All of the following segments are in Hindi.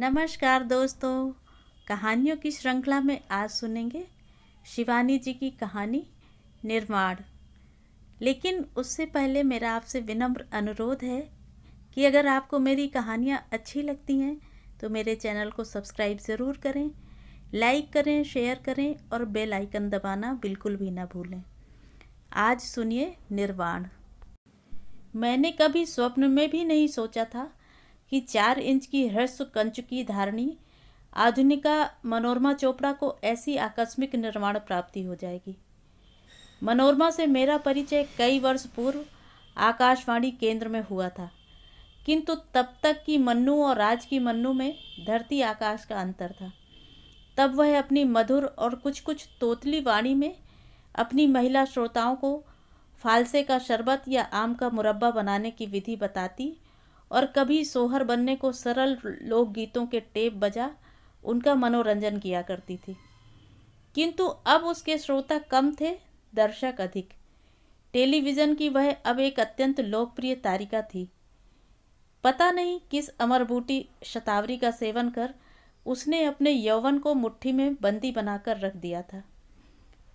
नमस्कार दोस्तों। कहानियों की श्रृंखला में आज सुनेंगे शिवानी जी की कहानी निर्वाण। लेकिन उससे पहले मेरा आपसे विनम्र अनुरोध है कि अगर आपको मेरी कहानियाँ अच्छी लगती हैं तो मेरे चैनल को सब्सक्राइब ज़रूर करें, लाइक करें, शेयर करें और बेल आइकन दबाना बिल्कुल भी ना भूलें। आज सुनिए निर्वाण। मैंने कभी स्वप्न में भी नहीं सोचा था कि 4 इंच की ह्रस्व कंच की धारणी आधुनिका मनोरमा चोपड़ा को ऐसी आकस्मिक निर्वाण प्राप्ति हो जाएगी। मनोरमा से मेरा परिचय कई वर्ष पूर्व आकाशवाणी केंद्र में हुआ था, किंतु तब तक की मन्नू और राज की मन्नू में धरती आकाश का अंतर था। तब वह अपनी मधुर और कुछ कुछ तोतली वाणी में अपनी महिला श्रोताओं को फालसे का शरबत या आम का मुरब्बा बनाने की विधि बताती और कभी सोहर बनने को सरल लोकगीतों के टेप बजा उनका मनोरंजन किया करती थी। किंतु अब उसके श्रोता कम थे, दर्शक अधिक। टेलीविज़न की वह अब एक अत्यंत लोकप्रिय तारिका थी। पता नहीं किस अमरबूटी शतावरी का सेवन कर उसने अपने यौवन को मुट्ठी में बंदी बनाकर रख दिया था।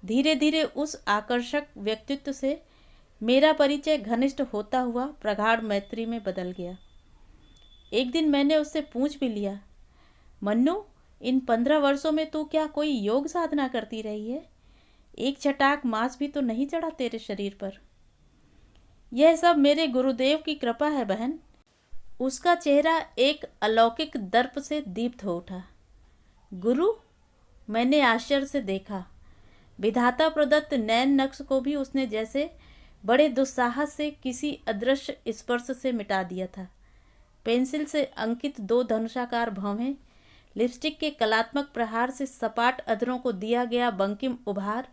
धीरे धीरे उस आकर्षक व्यक्तित्व से मेरा परिचय घनिष्ठ होता हुआ प्रगाढ़ मैत्री में बदल गया। एक दिन मैंने उससे पूछ भी लिया, मन्नू, इन 15 वर्षों में तू क्या कोई योग साधना करती रही है? एक छटाक मांस भी तो नहीं चढ़ा तेरे शरीर पर। यह सब मेरे गुरुदेव की कृपा है बहन। उसका चेहरा एक अलौकिक दर्प से दीप्त हो उठा। गुरु? मैंने आश्चर्य से देखा। विधाता प्रदत्त नैन नक्श को भी उसने जैसे बड़े दुस्साहस से किसी अदृश्य स्पर्श से मिटा दिया था। पेंसिल से अंकित 2 धनुषाकार भौहें, लिपस्टिक के कलात्मक प्रहार से सपाट अधरों को दिया गया बंकिम उभार,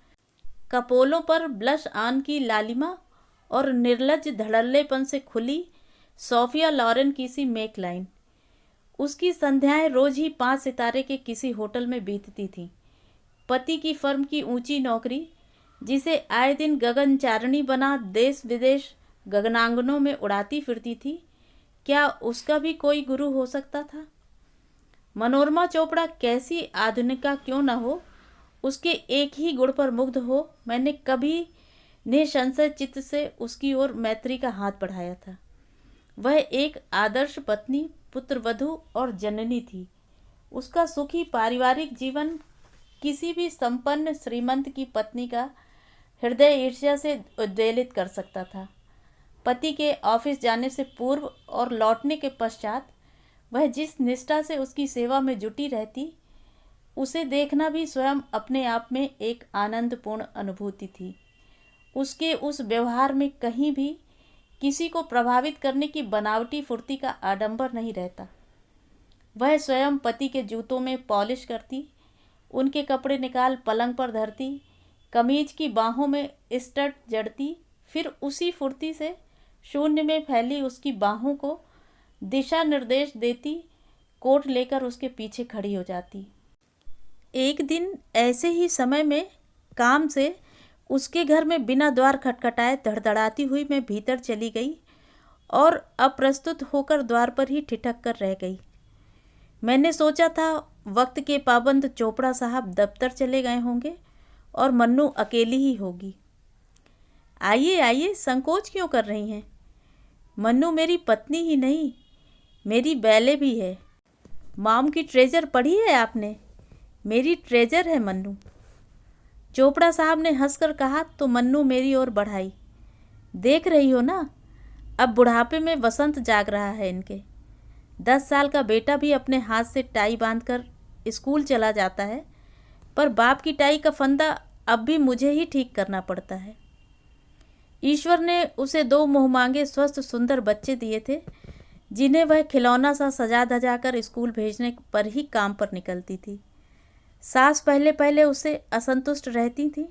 कपोलों पर ब्लश ऑन की लालिमा और निर्लज धड़ल्लेपन से खुली सोफिया लॉरेन की सी मेक लाइन। उसकी संध्याएं रोज ही 5 सितारे के किसी होटल में बीतती थीं। पति की फर्म की ऊंची नौकरी, जिसे आए दिन गगनचारिणी बना देश विदेश गगनांगनों में उड़ाती फिरती थी, क्या उसका भी कोई गुरु हो सकता था? मनोरमा चोपड़ा कैसी आधुनिका क्यों न हो, उसके एक ही गुण पर मुग्ध हो मैंने कभी निसंशय चित्त से उसकी ओर मैत्री का हाथ बढ़ाया था। वह एक आदर्श पत्नी, पुत्रवधू और जननी थी। उसका सुखी पारिवारिक जीवन किसी भी संपन्न श्रीमंत की पत्नी का हृदय ईर्ष्या से उद्वेलित कर सकता था। पति के ऑफिस जाने से पूर्व और लौटने के पश्चात वह जिस निष्ठा से उसकी सेवा में जुटी रहती, उसे देखना भी स्वयं अपने आप में एक आनंदपूर्ण अनुभूति थी। उसके उस व्यवहार में कहीं भी किसी को प्रभावित करने की बनावटी फुर्ती का आडंबर नहीं रहता। वह स्वयं पति के जूतों में पॉलिश करती, उनके कपड़े निकाल पलंग पर धरती, कमीज की बाहों में स्टड जड़ती, फिर उसी फुर्ती से शून्य में फैली उसकी बाहों को दिशा निर्देश देती, कोट लेकर उसके पीछे खड़ी हो जाती। एक दिन ऐसे ही समय में काम से उसके घर में बिना द्वार खटखटाए धड़धड़ाती हुई मैं भीतर चली गई और अप्रस्तुत होकर द्वार पर ही ठिठक कर रह गई। मैंने सोचा था वक्त के पाबंद चोपड़ा साहब दफ्तर चले गए होंगे और मन्नू अकेली ही होगी। आइए आइए, संकोच क्यों कर रही हैं? मन्नू मेरी पत्नी ही नहीं, मेरी बैले भी है। मॉम की ट्रेजर पढ़ी है आपने? मेरी ट्रेजर है मन्नू। चोपड़ा साहब ने हंसकर कहा तो मन्नू मेरी ओर बढ़ाई। देख रही हो ना, अब बुढ़ापे में वसंत जाग रहा है इनके। 10 साल का बेटा भी अपने हाथ से टाई बांधकर स्कूल चला जाता है, पर बाप की टाई का फंदा अब भी मुझे ही ठीक करना पड़ता है। ईश्वर ने उसे 2 मुँहमांगे स्वस्थ सुंदर बच्चे दिए थे, जिन्हें वह खिलौना सा सजा धजा कर स्कूल भेजने पर ही काम पर निकलती थी। सास पहले पहले उससे असंतुष्ट रहती थी।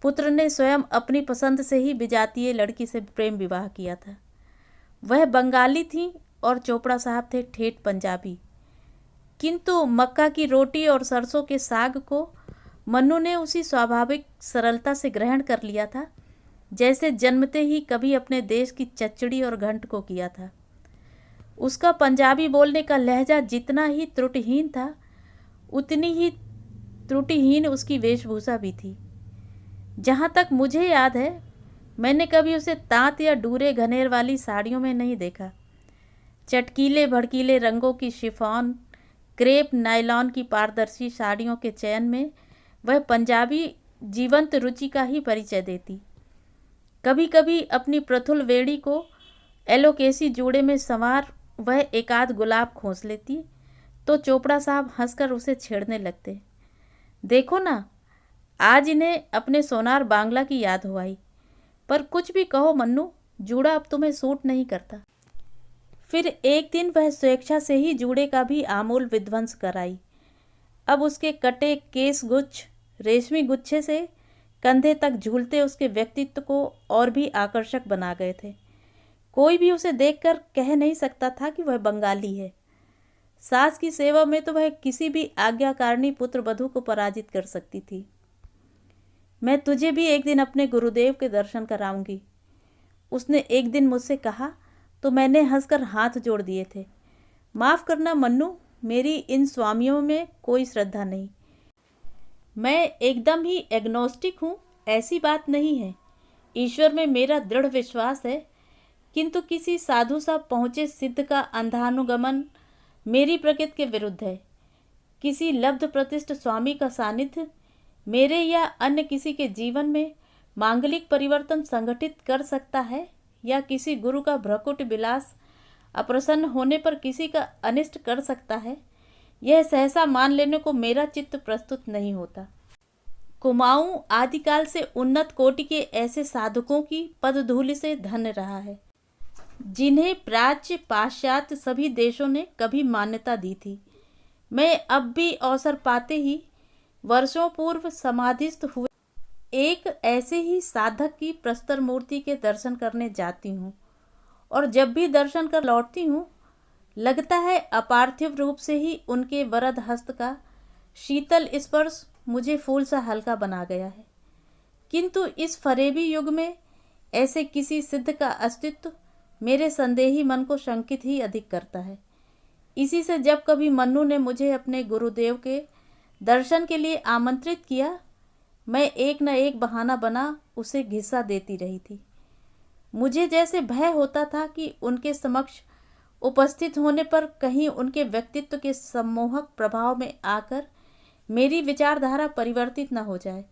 पुत्र ने स्वयं अपनी पसंद से ही विजातीय लड़की से प्रेम विवाह किया था। वह बंगाली थी और चोपड़ा साहब थे ठेठ पंजाबी। किंतु मक्का की रोटी और सरसों के साग को मन्नू ने उसी स्वाभाविक सरलता से ग्रहण कर लिया था, जैसे जन्मते ही कभी अपने देश की चच्चड़ी और घंट को किया था। उसका पंजाबी बोलने का लहजा जितना ही त्रुटिहीन था, उतनी ही त्रुटिहीन उसकी वेशभूषा भी थी। जहाँ तक मुझे याद है, मैंने कभी उसे तांत या डूरे घनेर वाली साड़ियों में नहीं देखा। चटकीले भड़कीले रंगों की शिफॉन, क्रेप, नायलॉन की पारदर्शी साड़ियों के चयन में वह पंजाबी जीवंत रुचि का ही परिचय देती। कभी कभी अपनी प्रथुल वेड़ी को एलोकेसी जूड़े में संवार वह एकाध गुलाब खोस लेती, तो चोपड़ा साहब हंसकर उसे छेड़ने लगते। देखो ना, आज इन्हें अपने सोनार बांग्ला की याद हो आई, पर कुछ भी कहो मन्नू, जूड़ा अब तुम्हें सूट नहीं करता। फिर एक दिन वह स्वेच्छा से ही जूड़े का भी आमूल विध्वंस कराई। अब उसके कटे केस गुच्छ रेशमी गुच्छे से कंधे तक झूलते उसके व्यक्तित्व को और भी आकर्षक बना गए थे। कोई भी उसे देखकर कह नहीं सकता था कि वह बंगाली है। सास की सेवा में तो वह किसी भी आज्ञाकारिणी पुत्र वधू को पराजित कर सकती थी। मैं तुझे भी एक दिन अपने गुरुदेव के दर्शन कराऊंगी, उसने एक दिन मुझसे कहा, तो मैंने हंसकर हाथ जोड़ दिए थे। माफ़ करना मन्नू, मेरी इन स्वामियों में कोई श्रद्धा नहीं। मैं एकदम ही एग्नोस्टिक हूँ, ऐसी बात नहीं है। ईश्वर में मेरा दृढ़ विश्वास है, किंतु किसी साधु सा पहुँचे सिद्ध का अंधानुगमन मेरी प्रकृति के विरुद्ध है। किसी लब्ध प्रतिष्ठ स्वामी का सानिध्य मेरे या अन्य किसी के जीवन में मांगलिक परिवर्तन संगठित कर सकता है, या किसी गुरु का भ्रकुट विलास अप्रसन्न होने पर किसी का अनिष्ट कर सकता है, यह सहसा मान लेने को मेरा चित्त प्रस्तुत नहीं होता। कुमाऊं आदिकाल से उन्नत कोटि के ऐसे साधकों की पदधूलि से धन्य रहा है, जिन्हें प्राच्य पाश्चात्य सभी देशों ने कभी मान्यता दी थी। मैं अब भी अवसर पाते ही वर्षों पूर्व समाधिस्थ हुए एक ऐसे ही साधक की प्रस्तर मूर्ति के दर्शन करने जाती हूँ, और जब भी दर्शन कर लौटती हूँ, लगता है अपार्थिव रूप से ही उनके वरद हस्त का शीतल स्पर्श मुझे फूल सा हल्का बना गया है। किंतु इस फरेबी युग में ऐसे किसी सिद्ध का अस्तित्व मेरे संदेही मन को शंकित ही अधिक करता है। इसी से जब कभी मन्नू ने मुझे अपने गुरुदेव के दर्शन के लिए आमंत्रित किया, मैं एक न एक बहाना बना उसे घिसा देती रही थी। मुझे जैसे भय होता था कि उनके समक्ष उपस्थित होने पर कहीं उनके व्यक्तित्व के सम्मोहक प्रभाव में आकर मेरी विचारधारा परिवर्तित न हो जाए।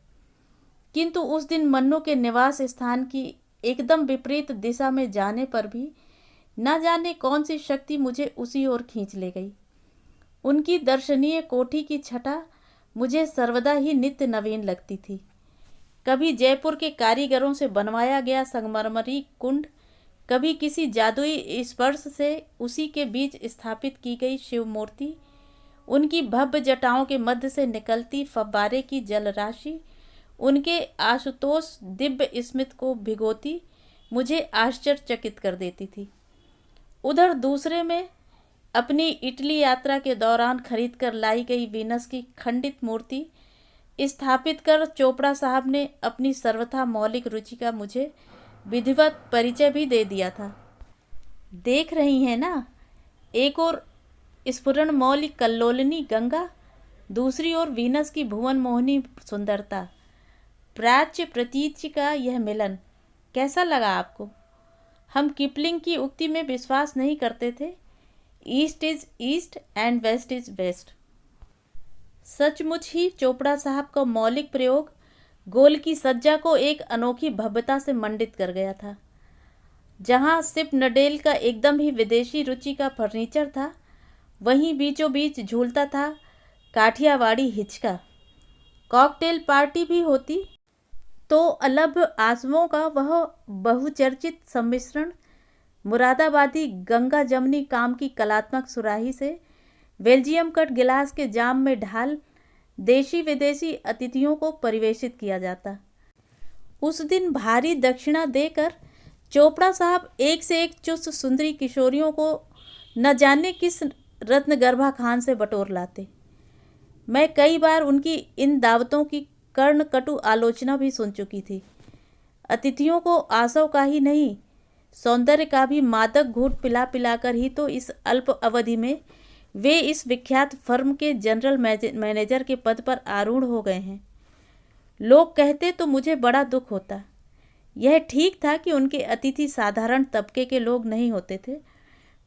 किंतु उस दिन मन्नू के निवास स्थान की एकदम विपरीत दिशा में जाने पर भी न जाने कौन सी शक्ति मुझे उसी ओर खींच ले गई। उनकी दर्शनीय कोठी की छटा मुझे सर्वदा ही नित्य नवीन लगती थी। कभी जयपुर के कारीगरों से बनवाया गया संगमरमरी कुंड, कभी किसी जादुई स्पर्श से उसी के बीच स्थापित की गई शिव मूर्ति, उनकी भव्य जटाओं के मध्य से निकलती फव्वारे की जलराशि उनके आशुतोष दिव्य स्मित को भिगोती मुझे आश्चर्यचकित कर देती थी। उधर दूसरे में अपनी इटली यात्रा के दौरान खरीद कर लाई गई वीनस की खंडित मूर्ति स्थापित कर चोपड़ा साहब ने अपनी सर्वथा मौलिक रुचि का मुझे विधिवत परिचय भी दे दिया था। देख रही हैं ना, एक ओर स्फुरण मौलिक कल्लोलिनी गंगा, दूसरी ओर वीनस की भुवन मोहिनी सुंदरता। प्राच्य प्रतीच्य का यह मिलन कैसा लगा आपको? हम किपलिंग की उक्ति में विश्वास नहीं करते थे, east is east and west is west. सचमुच ही चोपड़ा साहब का मौलिक प्रयोग गोल की सज्जा को एक अनोखी भव्यता से मंडित कर गया था। जहाँ सिप नडेल का एकदम ही विदेशी रुचि का फर्नीचर था, वहीं बीचों बीच झूलता था काठियावाड़ी हिचका। कॉकटेल पार्टी भी होती तो अलभ्य आसवों का वह बहुचर्चित सम्मिश्रण मुरादाबादी गंगा जमनी काम की कलात्मक सुराही से बेल्जियम कट गिलास के जाम में ढाल देशी विदेशी अतिथियों को परिवेशित किया जाता। उस दिन भारी दक्षिणा देकर चोपड़ा साहब एक से एक चुस्त सुंदरी किशोरियों को न जाने किस रत्नगर्भा खान से बटोर लाते। मैं कई बार उनकी इन दावतों की कर्ण कटु आलोचना भी सुन चुकी थी। अतिथियों को आसव का ही नहीं, सौंदर्य का भी मादक घूंट पिला पिलाकर ही तो इस अल्प अवधि में वे इस विख्यात फर्म के जनरल मैनेजर के पद पर आरूढ़ हो गए हैं। लोग कहते तो मुझे बड़ा दुख होता। यह ठीक था कि उनके अतिथि साधारण तबके के लोग नहीं होते थे।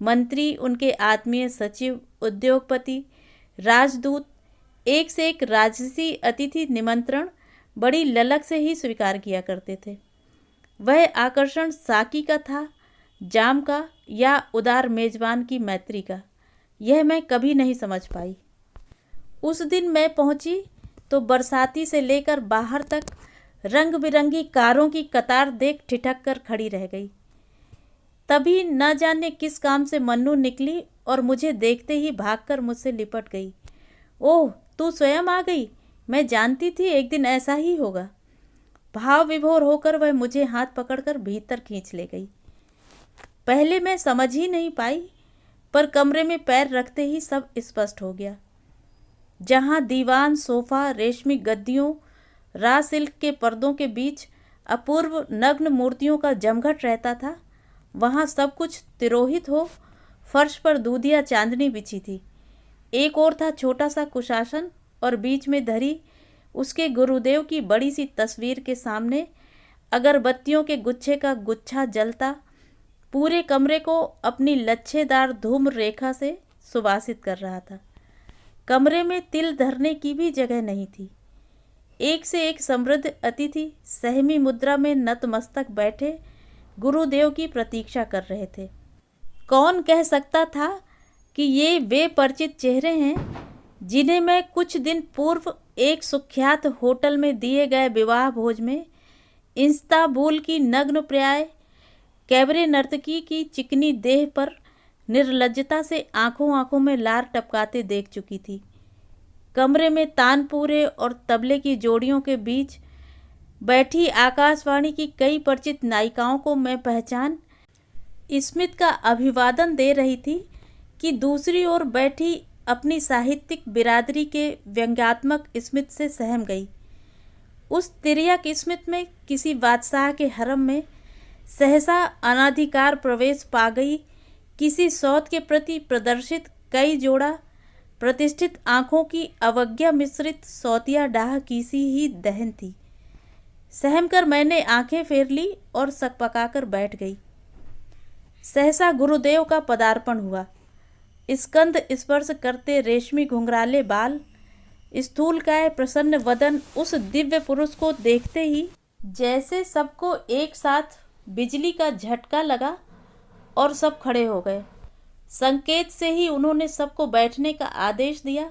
मंत्री, उनके आत्मीय सचिव, उद्योगपति, राजदूत, एक से एक राजसी अतिथि निमंत्रण बड़ी ललक से ही स्वीकार किया करते थे। वह आकर्षण साकी का था, जाम का, या उदार मेजबान की मैत्री का, यह मैं कभी नहीं समझ पाई। उस दिन मैं पहुंची तो बरसाती से लेकर बाहर तक रंग बिरंगी कारों की कतार देख ठिठक कर खड़ी रह गई। तभी न जाने किस काम से मन्नू निकली और मुझे देखते ही भागकर मुझसे लिपट गई। ओह, तू स्वयं आ गई। मैं जानती थी एक दिन ऐसा ही होगा। भाव विभोर होकर वह मुझे हाथ पकड़कर भीतर खींच ले गई। पहले मैं समझ ही नहीं पाई, पर कमरे में पैर रखते ही सब स्पष्ट हो गया। जहाँ दीवान, सोफा, रेशमी गद्दियों, रा सिल्क के पर्दों के बीच अपूर्व नग्न मूर्तियों का जमघट रहता था, वहाँ सब कुछ तिरोहित हो फर्श पर दूधिया चांदनी बिछी थी। एक ओर था छोटा सा कुशासन और बीच में धरी उसके गुरुदेव की बड़ी सी तस्वीर के सामने अगरबत्तियों के गुच्छे का गुच्छा जलता पूरे कमरे को अपनी लच्छेदार धूम्र रेखा से सुवासित कर रहा था। कमरे में तिल धरने की भी जगह नहीं थी। एक से एक समृद्ध अतिथि सहमी मुद्रा में नतमस्तक बैठे गुरुदेव की प्रतीक्षा कर रहे थे। कौन कह सकता था कि ये वे परिचित चेहरे हैं जिन्हें मैं कुछ दिन पूर्व एक सुख्यात होटल में दिए गए विवाह भोज में इस्तांबुल की नग्न प्राय कैबरे नर्तकी की चिकनी देह पर निर्लज्जता से आंखों आंखों में लार टपकाते देख चुकी थी। कमरे में तानपूरे और तबले की जोड़ियों के बीच बैठी आकाशवाणी की कई परिचित नायिकाओं को मैं पहचान स्मित का अभिवादन दे रही थी कि दूसरी ओर बैठी अपनी साहित्यिक बिरादरी के व्यंग्यात्मक स्मित से सहम गई। उस तिर्यक स्मित में किसी बादशाह के हरम में सहसा अनाधिकार प्रवेश पा गई किसी सौत के प्रति प्रदर्शित कई जोड़ा प्रतिष्ठित आंखों की अवज्ञा मिश्रित सौतिया डाह की सी ही दहन थी। सहमकर मैंने आंखें फेर ली और सकपकाकर बैठ गई। सहसा गुरुदेव का पदार्पण हुआ। स्कंद स्पर्श करते रेशमी घुंघराले बाल, स्थूलकाय प्रसन्न वदन उस दिव्य पुरुष को देखते ही जैसे सबको एक साथ बिजली का झटका लगा और सब खड़े हो गए। संकेत से ही उन्होंने सबको बैठने का आदेश दिया।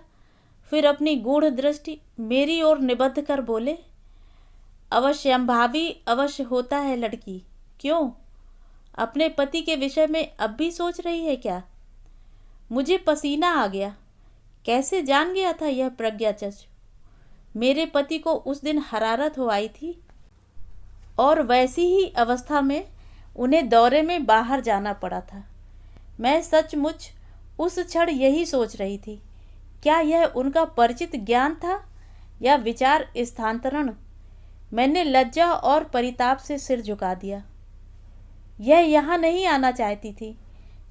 फिर अपनी गूढ़ दृष्टि मेरी ओर निबद्ध कर बोले, अवश्यंभावी अवश्य होता है लड़की। क्यों, अपने पति के विषय में अब भी सोच रही है क्या? मुझे पसीना आ गया। कैसे जान गया था यह प्रज्ञाचक्ष? मेरे पति को उस दिन हरारत हो आई थी और वैसी ही अवस्था में उन्हें दौरे में बाहर जाना पड़ा था। मैं सचमुच उस क्षण यही सोच रही थी, क्या यह उनका परिचित ज्ञान था या विचार स्थानांतरण? मैंने लज्जा और परिताप से सिर झुका दिया। यह यहाँ नहीं आना चाहती थी।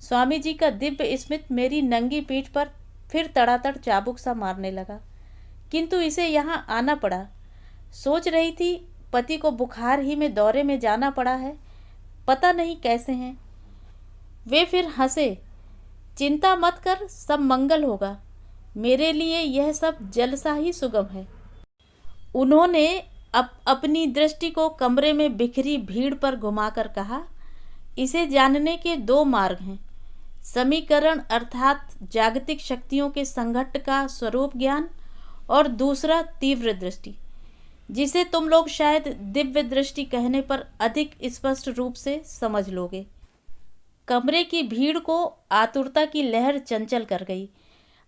स्वामी जी का दिव्य स्मित मेरी नंगी पीठ पर फिर तड़ातड़ चाबुक सा मारने लगा, किंतु इसे यहाँ आना पड़ा। सोच रही थी पति को बुखार ही में दौरे में जाना पड़ा है, पता नहीं कैसे हैं। वे फिर हंसे, चिंता मत कर, सब मंगल होगा। मेरे लिए यह सब जलसा ही सुगम है। उन्होंने अपनी दृष्टि को कमरे में बिखरी भीड़ पर घुमाकर कहा, इसे जानने के दो मार्ग हैं। समीकरण अर्थात जागतिक शक्तियों के संघट्ट का स्वरूप ज्ञान, और दूसरा तीव्र दृष्टि, जिसे तुम लोग शायद दिव्य दृष्टि कहने पर अधिक स्पष्ट रूप से समझ लोगे। कमरे की भीड़ को आतुरता की लहर चंचल कर गई।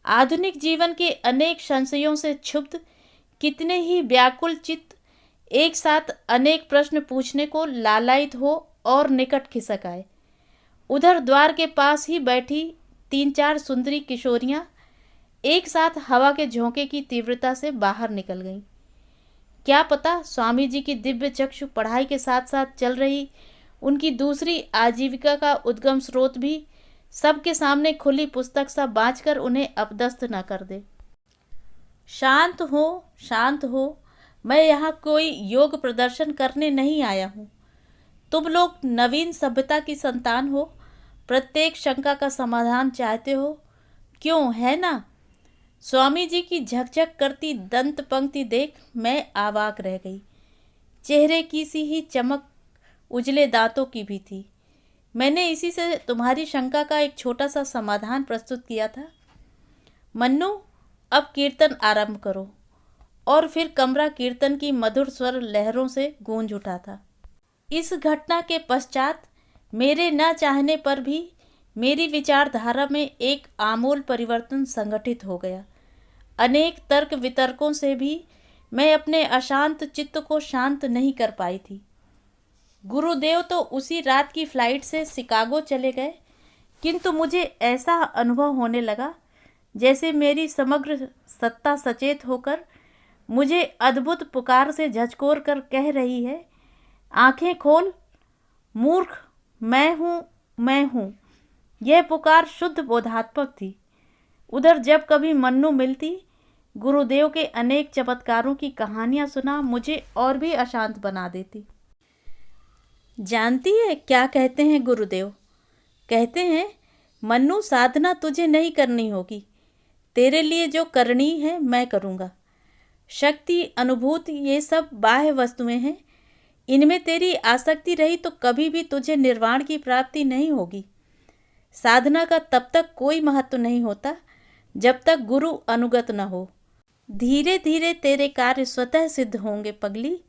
आधुनिक जीवन के अनेक संशयों से क्षुब्ध कितने ही व्याकुल चित्त एक साथ अनेक प्रश्न पूछने को लालायित हो और निकट खिसक आए। उधर द्वार के पास ही बैठी 3-4 सुंदरी किशोरियां एक साथ हवा के झोंके की तीव्रता से बाहर निकल गईं। क्या पता स्वामी जी की दिव्य चक्षु पढ़ाई के साथ साथ चल रही उनकी दूसरी आजीविका का उद्गम स्रोत भी सबके सामने खुली पुस्तक सा बाँचकर उन्हें अपदस्थ न कर दे। शांत हो, शांत हो। मैं यहाँ कोई योग प्रदर्शन करने नहीं आया हूँ। तुम लोग नवीन सभ्यता की संतान हो, प्रत्येक शंका का समाधान चाहते हो, क्यों है ना? स्वामी जी की झकझक करती दंत पंक्ति देख मैं आवाक रह गई। चेहरे की सी ही चमक उजले दांतों की भी थी। मैंने इसी से तुम्हारी शंका का एक छोटा सा समाधान प्रस्तुत किया था। मन्नू, अब कीर्तन आरंभ करो। और फिर कमरा कीर्तन की मधुर स्वर लहरों से गूंज उठा था। इस घटना के पश्चात मेरे न चाहने पर भी मेरी विचारधारा में एक आमूल परिवर्तन संगठित हो गया। अनेक तर्क वितर्कों से भी मैं अपने अशांत चित्त को शांत नहीं कर पाई थी। गुरुदेव तो उसी रात की फ्लाइट से शिकागो चले गए, किंतु मुझे ऐसा अनुभव होने लगा जैसे मेरी समग्र सत्ता सचेत होकर मुझे अद्भुत पुकार से झकझोर कर कह रही है, आंखें खोल मूर्ख, मैं हूँ, मैं हूँ। यह पुकार शुद्ध बोधात्मक थी। उधर जब कभी मन्नू मिलती, गुरुदेव के अनेक चमत्कारों की कहानियाँ सुना मुझे और भी अशांत बना देती। जानती है क्या कहते हैं गुरुदेव? कहते हैं, मन्नू, साधना तुझे नहीं करनी होगी, तेरे लिए जो करनी है मैं करूँगा। शक्ति, अनुभूति, ये सब बाह्य वस्तुएं हैं। इनमें तेरी आसक्ति रही तो कभी भी तुझे निर्वाण की प्राप्ति नहीं होगी। साधना का तब तक कोई महत्व नहीं होता जब तक गुरु अनुगत न हो। धीरे धीरे तेरे कार्य स्वतः सिद्ध होंगे पगली।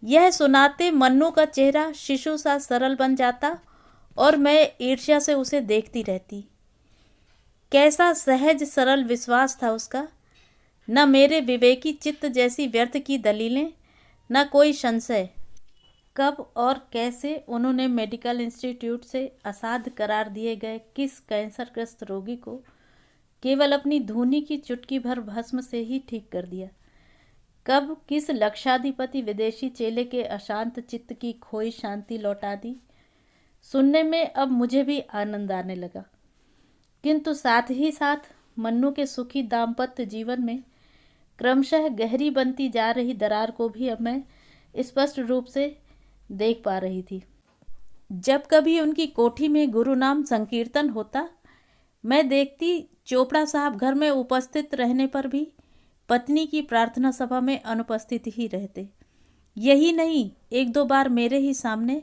यह सुनाते मन्नू का चेहरा शिशु सा सरल बन जाता और मैं ईर्ष्या से उसे देखती रहती। कैसा सहज सरल विश्वास था उसका। न मेरे विवेकी चित्त जैसी व्यर्थ की दलीलें, न कोई संशय। कब और कैसे उन्होंने मेडिकल इंस्टीट्यूट से असाध्य करार दिए गए किस कैंसरग्रस्त रोगी को केवल अपनी धूनी की चुटकी भर भस्म से ही ठीक कर दिया। कब किस लक्षाधिपति विदेशी चेले के अशांत चित्त की खोई शांति लौटा दी। सुनने में अब मुझे भी आनंद आने लगा, किंतु साथ ही साथ मन्नू के सुखी दाम्पत्य जीवन में क्रमशः गहरी बनती जा रही दरार को भी अब मैं स्पष्ट रूप से देख पा रही थी। जब कभी उनकी कोठी में गुरु नाम संकीर्तन होता, मैं देखती चोपड़ा साहब घर में उपस्थित रहने पर भी पत्नी की प्रार्थना सभा में अनुपस्थित ही रहते। यही नहीं, एक दो बार मेरे ही सामने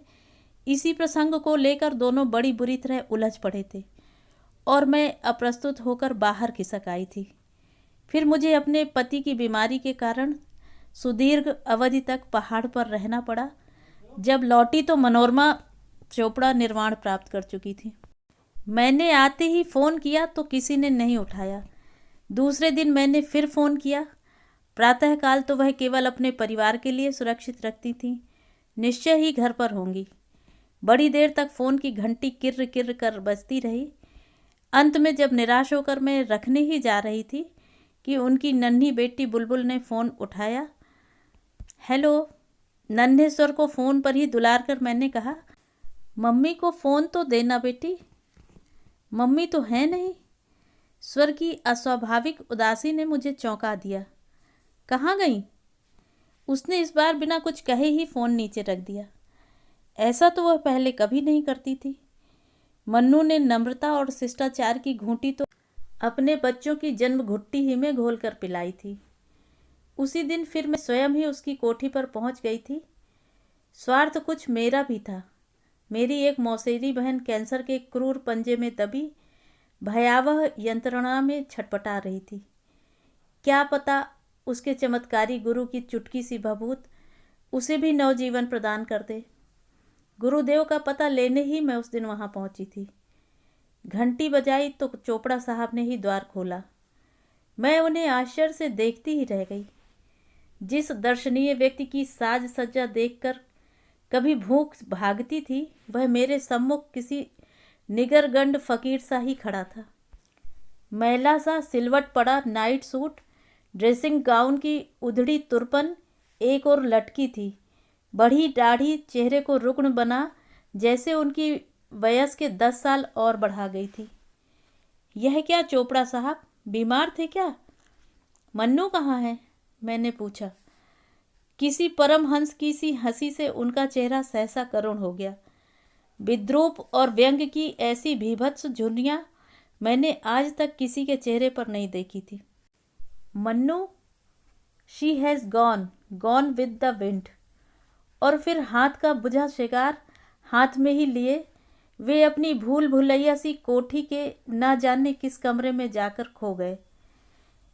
इसी प्रसंग को लेकर दोनों बड़ी बुरी तरह उलझ पड़े थे और मैं अप्रस्तुत होकर बाहर खिसक आई थी। फिर मुझे अपने पति की बीमारी के कारण सुदीर्घ अवधि तक पहाड़ पर रहना पड़ा। जब लौटी तो मनोरमा चोपड़ा निर्वाण प्राप्त कर चुकी थी। मैंने आते ही फ़ोन किया तो किसी ने नहीं उठाया। दूसरे दिन मैंने फिर फ़ोन किया। प्रातःकाल तो वह केवल अपने परिवार के लिए सुरक्षित रखती थी, निश्चय ही घर पर होंगी। बड़ी देर तक फ़ोन की घंटी किर्र किर्र कर बजती रही। अंत में जब निराश होकर मैं रखने ही जा रही थी कि उनकी नन्ही बेटी बुलबुल ने फ़ोन उठाया। हेलो। नन्हे स्वर को फ़ोन पर ही दुलार कर मैंने कहा, मम्मी को फ़ोन तो देना बेटी। मम्मी तो है नहीं। स्वर की अस्वाभाविक उदासी ने मुझे चौंका दिया। कहाँ गई? उसने इस बार बिना कुछ कहे ही फ़ोन नीचे रख दिया। ऐसा तो वह पहले कभी नहीं करती थी। मन्नू ने नम्रता और शिष्टाचार की घूंटी तो अपने बच्चों की जन्म घुट्टी ही में घोलकर पिलाई थी। उसी दिन फिर मैं स्वयं ही उसकी कोठी पर पहुंच गई थी। स्वार्थ कुछ मेरा भी था। मेरी एक मौसेरी बहन कैंसर के क्रूर पंजे में दबी भयावह यंत्रणा में छटपटा रही थी। क्या पता उसके चमत्कारी गुरु की चुटकी सी भभूत उसे भी नवजीवन प्रदान कर दे। गुरुदेव का पता लेने ही मैं उस दिन वहां पहुंची थी। घंटी बजाई तो चोपड़ा साहब ने ही द्वार खोला। मैं उन्हें आश्चर्य से देखती ही रह गई। जिस दर्शनीय व्यक्ति की साज सज्जा देखकर कभी भूख भागती थी, वह मेरे सम्मुख किसी निगरगंड फकीर सा ही खड़ा था। मैला सा सिलवट पड़ा नाइट सूट, ड्रेसिंग गाउन की उधड़ी तुरपन एक और लटकी थी। बड़ी दाढ़ी चेहरे को रुग्ण बना जैसे उनकी वयस के 10 साल और बढ़ा गई थी। यह क्या चोपड़ा साहब, बीमार थे क्या? मन्नू कहाँ है? मैंने पूछा। किसी परमहंस की सी हंसी से उनका चेहरा सहसा करुण हो गया। विद्रूप और व्यंग की ऐसी भीभत्स झुर्रियां मैंने आज तक किसी के चेहरे पर नहीं देखी थी। Mannu, she has gone with the wind. और फिर हाथ का बुझा शिकार हाथ में ही लिए वे अपनी भूल भुलैया सी कोठी के न जाने किस कमरे में जाकर खो गए।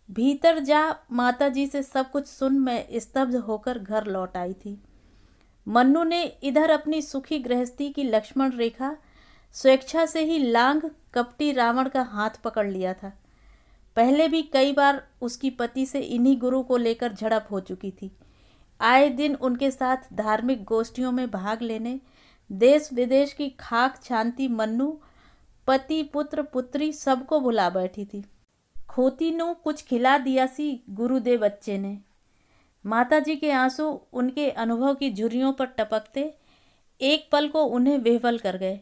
भीतर जा माताजी से सब कुछ सुन मैं स्तब्ध होकर घर लौट आई थी। मन्नू ने इधर अपनी सुखी गृहस्थी की लक्ष्मण रेखा स्वेच्छा से ही लांघ कपटी रावण का हाथ पकड़ लिया था। पहले भी कई बार उसकी पति से इन्हीं गुरु को लेकर झड़प हो चुकी थी। आए दिन उनके साथ धार्मिक गोष्ठियों में भाग लेने देश विदेश की खाक छानती मन्नू पति पुत्र पुत्री सबको भुला बैठी थी। खोती नु कुछ खिला दिया सी गुरुदेव बच्चे ने। माताजी के आंसू उनके अनुभव की झुर्रियों पर टपकते एक पल को उन्हें विह्वल कर गए।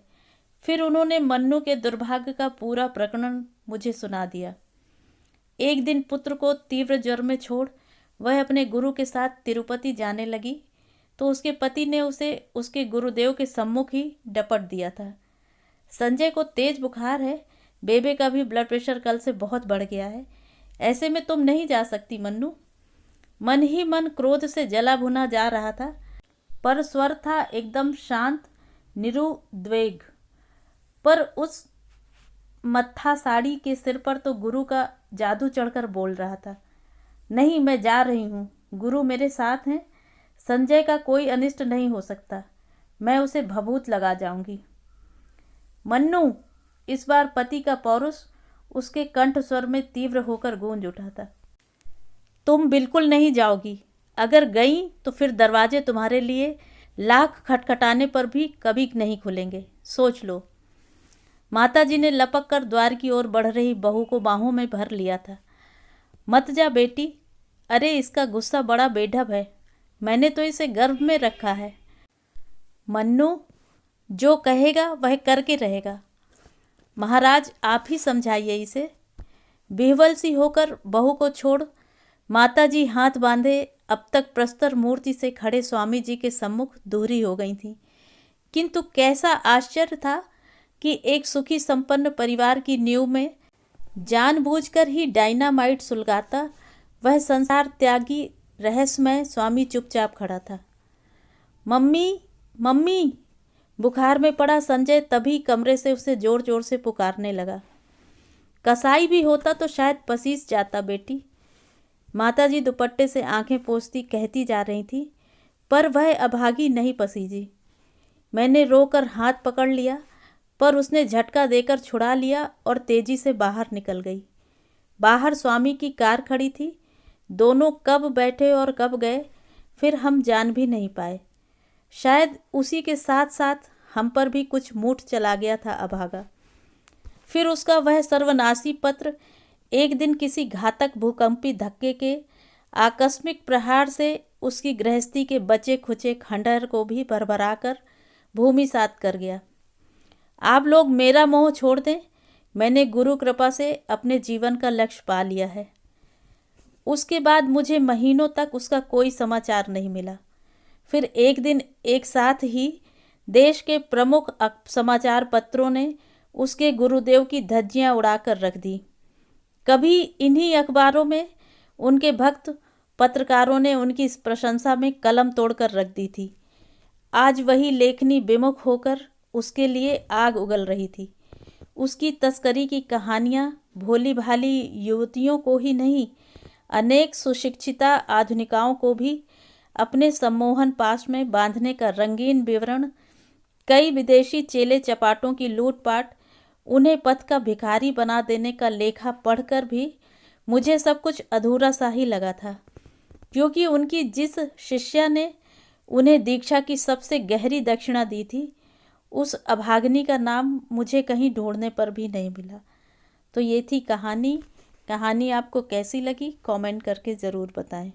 फिर उन्होंने मन्नू के दुर्भाग्य का पूरा प्रकरण मुझे सुना दिया। एक दिन पुत्र को तीव्र ज्वर में छोड़ वह अपने गुरु के साथ तिरुपति जाने लगी तो उसके पति ने उसे उसके गुरुदेव के सम्मुख ही डपट दिया था। संजय को तेज बुखार है, बेबे का भी ब्लड प्रेशर कल से बहुत बढ़ गया है, ऐसे में तुम नहीं जा सकती मन्नू। मन ही मन क्रोध से जला भुना जा रहा था, पर स्वर था एकदम शांत निरुद्वेग। पर उस मत्था साड़ी के सिर पर तो गुरु का जादू चढ़कर बोल रहा था। नहीं, मैं जा रही हूँ, गुरु मेरे साथ हैं, संजय का कोई अनिष्ट नहीं हो सकता, मैं उसे भभूत लगा जाऊंगी। मन्नू, इस बार पति का पौरुष उसके कंठ स्वर में तीव्र होकर गूंज उठा था। तुम बिल्कुल नहीं जाओगी, अगर गई तो फिर दरवाजे तुम्हारे लिए लाख खटखटाने पर भी कभी नहीं खुलेंगे, सोच लो। माताजी ने लपक कर द्वार की ओर बढ़ रही बहू को बाहों में भर लिया था। मत जा बेटी, अरे इसका गुस्सा बड़ा बेढब है, मैंने तो इसे गर्भ में रखा है। मन्नू, जो कहेगा वह करके रहेगा, महाराज आप ही समझाइए इसे। बिहवल सी होकर बहू को छोड़ माताजी हाथ बांधे अब तक प्रस्तर मूर्ति से खड़े स्वामी जी के सम्मुख दूरी हो गई थी। किंतु कैसा आश्चर्य था कि एक सुखी संपन्न परिवार की नींव में जानबूझकर ही डायनामाइट सुलगाता वह संसार त्यागी रहस्यमय स्वामी चुपचाप खड़ा था। मम्मी, मम्मी, बुखार में पड़ा संजय तभी कमरे से उसे जोर जोर से पुकारने लगा। कसाई भी होता तो शायद पसीज जाता बेटी। माताजी दुपट्टे से आंखें पोंछती कहती जा रही थी, पर वह अभागी नहीं पसीजी। मैंने रोकर हाथ पकड़ लिया, पर उसने झटका देकर छुड़ा लिया और तेजी से बाहर निकल गई। बाहर स्वामी की कार खड़ी थी, दोनों कब बैठे और कब गए फिर हम जान भी नहीं पाए। शायद उसी के साथ साथ हम पर भी कुछ मूठ चला गया था अभागा। फिर उसका वह सर्वनाशी पत्र एक दिन किसी घातक भूकंपी धक्के के आकस्मिक प्रहार से उसकी गृहस्थी के बचे खुचे खंडहर को भी भरभरा कर भूमिसात कर गया। आप लोग मेरा मोह छोड़ दें, मैंने गुरु कृपा से अपने जीवन का लक्ष्य पा लिया है। उसके बाद मुझे महीनों तक उसका कोई समाचार नहीं मिला। फिर एक दिन एक साथ ही देश के प्रमुख समाचार पत्रों ने उसके गुरुदेव की धज्जियां उड़ाकर रख दी। कभी इन्हीं अखबारों में उनके भक्त पत्रकारों ने उनकी इस प्रशंसा में कलम तोड़कर रख दी थी। आज वही लेखनी विमुख होकर उसके लिए आग उगल रही थी। उसकी तस्करी की कहानियाँ भोली भाली युवतियों को ही नहीं, अनेक सुशिक्षिता आधुनिकाओं को भी अपने सम्मोहन पाश में बांधने का रंगीन विवरण, कई विदेशी चेले चपाटों की लूटपाट, उन्हें पथ का भिखारी बना देने का लेखा पढ़कर भी मुझे सब कुछ अधूरा सा ही लगा था, क्योंकि उनकी जिस शिष्या ने उन्हें दीक्षा की सबसे गहरी दक्षिणा दी थी, उस अभागिनी का नाम मुझे कहीं ढूंढने पर भी नहीं मिला। तो ये थी कहानी। कहानी आपको कैसी लगी कमेंट करके ज़रूर बताएं।